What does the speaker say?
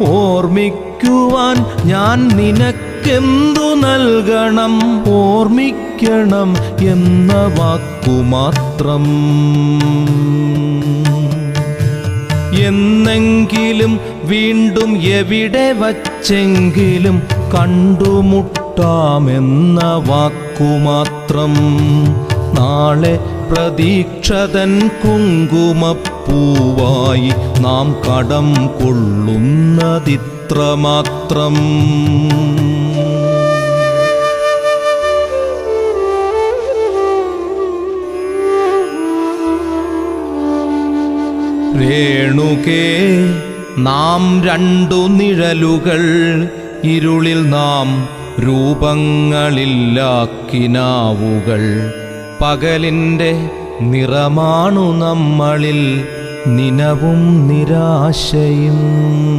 ഓർമ്മിക്കുവാൻ ഞാൻ നിനക്കെന്തു നൽകണം? ഓർമ്മിക്കണം എന്ന വാക്കുമാത്രം. എന്നെങ്കിലും വീണ്ടും എവിടെ വച്ചെങ്കിലും കണ്ടുമുട്ടാമെന്ന വാക്കുമാത്രം. നാളെ പ്രതീക്ഷതൻ കുങ്കുമപ്പൂവായി നാം കടം കൊള്ളുന്നതിത്രമാത്രം. രേണുകേ, നാം രണ്ടു നിഴലുകൾ, ഇരുളിൽ നാം രൂപങ്ങളില്ലാക്കിനാവുകൾ. പകലിൻ്റെ നിറമാണു നമ്മളിൽ നിനവും നിരാശയും.